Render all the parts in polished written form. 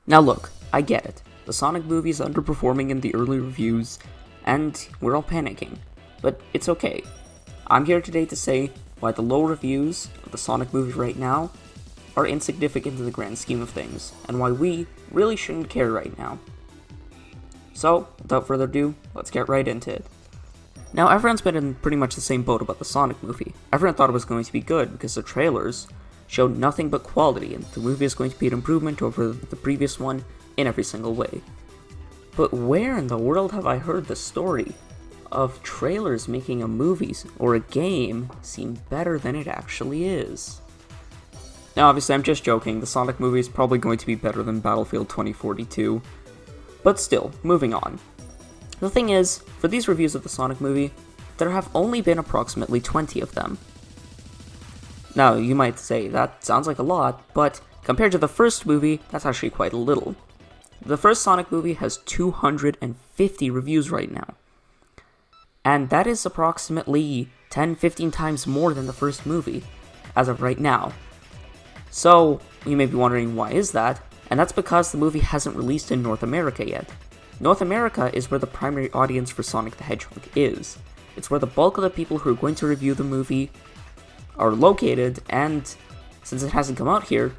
Now look, I get it. The Sonic movie is underperforming in the early reviews, and we're all panicking. But it's okay. I'm here today to say why the low reviews of the Sonic movie right now are insignificant in the grand scheme of things, and why we really shouldn't care right now. So, without further ado, let's get right into it. Now, everyone's been in pretty much the same boat about the Sonic movie. Everyone thought it was going to be good because the trailers showed nothing but quality, and the movie is going to be an improvement over the previous one in every single way. But where in the world have I heard the story of trailers making a movie or a game seem better than it actually is? Now, obviously, I'm just joking. The Sonic movie is probably going to be better than Battlefield 2042. But still, moving on. The thing is, for these reviews of the Sonic movie, there have only been approximately 20 of them. Now, you might say, that sounds like a lot, but compared to the first movie, that's actually quite a little. The first Sonic movie has 250 reviews right now. And that is approximately 10-15 times more than the first movie, as of right now. So, you may be wondering why is that, and that's because the movie hasn't released in North America yet. North America is where the primary audience for Sonic the Hedgehog is. It's where the bulk of the people who are going to review the movie are located, and since it hasn't come out here,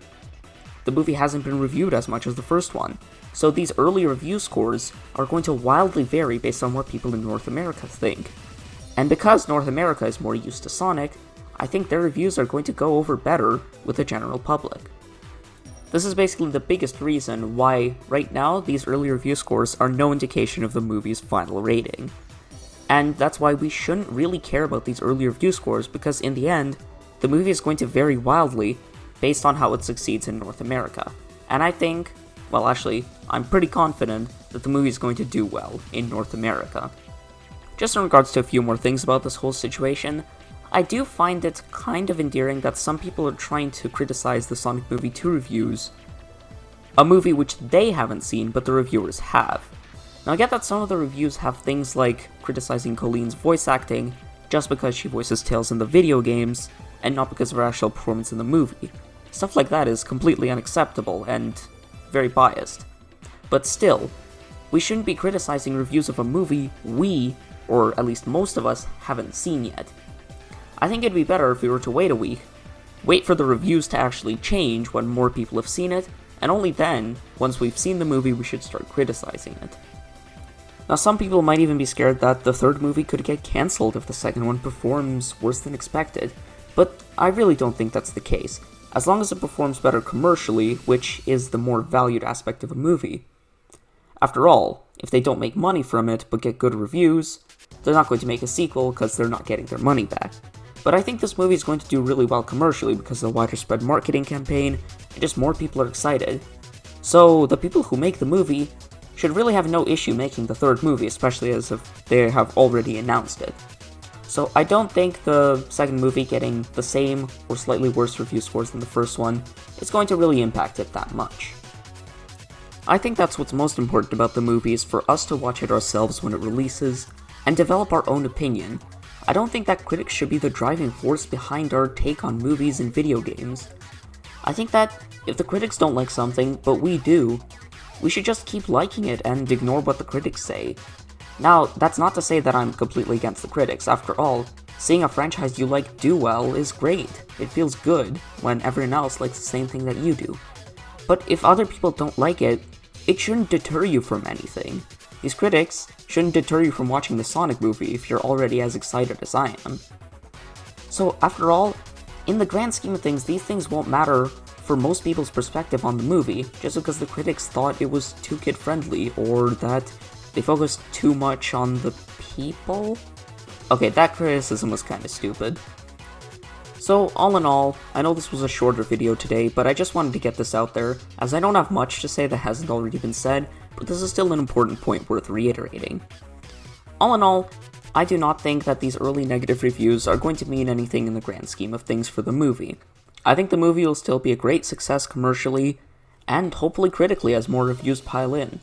the movie hasn't been reviewed as much as the first one. So these early review scores are going to wildly vary based on what people in North America think. And because North America is more used to Sonic, I think their reviews are going to go over better with the general public. This is basically the biggest reason why, right now, these early review scores are no indication of the movie's final rating. And that's why we shouldn't really care about these early review scores, because in the end, the movie is going to vary wildly based on how it succeeds in North America. And I think, well actually, I'm pretty confident that the movie is going to do well in North America. Just in regards to a few more things about this whole situation, I do find it kind of endearing that some people are trying to criticize the Sonic Movie 2 reviews, a movie which they haven't seen but the reviewers have. Now I get that some of the reviews have things like criticizing Colleen's voice acting just because she voices Tails in the video games, and not because of her actual performance in the movie. Stuff like that is completely unacceptable and very biased. But still, we shouldn't be criticizing reviews of a movie we, or at least most of us, haven't seen yet. I think it'd be better if we were to wait a week, wait for the reviews to actually change when more people have seen it, and only then, once we've seen the movie, we should start criticizing it. Now, some people might even be scared that the third movie could get cancelled if the second one performs worse than expected, but I really don't think that's the case, as long as it performs better commercially, which is the more valued aspect of a movie. After all, if they don't make money from it but get good reviews, they're not going to make a sequel because they're not getting their money back. But I think this movie is going to do really well commercially because of the wider spread marketing campaign, and just more people are excited. So the people who make the movie should really have no issue making the third movie, especially as if they have already announced it. So I don't think the second movie getting the same or slightly worse review scores than the first one is going to really impact it that much. I think that's what's most important about the movie, is for us to watch it ourselves when it releases, and develop our own opinion. I don't think that critics should be the driving force behind our take on movies and video games. I think that if the critics don't like something, but we do, we should just keep liking it and ignore what the critics say. Now, that's not to say that I'm completely against the critics. After all, seeing a franchise you like do well is great. It feels good when everyone else likes the same thing that you do. But if other people don't like it, it shouldn't deter you from anything. These critics shouldn't deter you from watching the Sonic movie if you're already as excited as I am. So after all, in the grand scheme of things, these things won't matter for most people's perspective on the movie, just because the critics thought it was too kid-friendly, or that they focused too much on the people? Okay, that criticism was kinda stupid. So, all in all, I know this was a shorter video today, but I just wanted to get this out there, as I don't have much to say that hasn't already been said, but this is still an important point worth reiterating. All in all, I do not think that these early negative reviews are going to mean anything in the grand scheme of things for the movie. I think the movie will still be a great success commercially, and hopefully critically as more reviews pile in.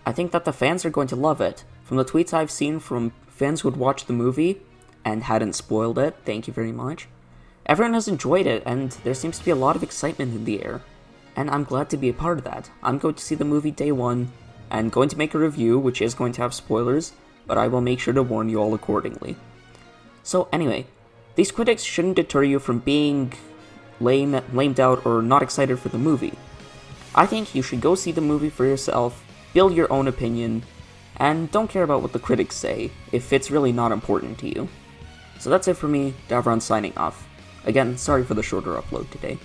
I think that the fans are going to love it. From the tweets I've seen from fans who had watched the movie, and hadn't spoiled it, thank you very much, everyone has enjoyed it, and there seems to be a lot of excitement in the air. and I'm glad to be a part of that. I'm going to see the movie day one, and going to make a review, which is going to have spoilers, but I will make sure to warn you all accordingly. So anyway, these critics shouldn't deter you from being lamed out or not excited for the movie. I think you should go see the movie for yourself, build your own opinion, and don't care about what the critics say if it's really not important to you. So that's it for me, Davron signing off. Again, sorry for the shorter upload today.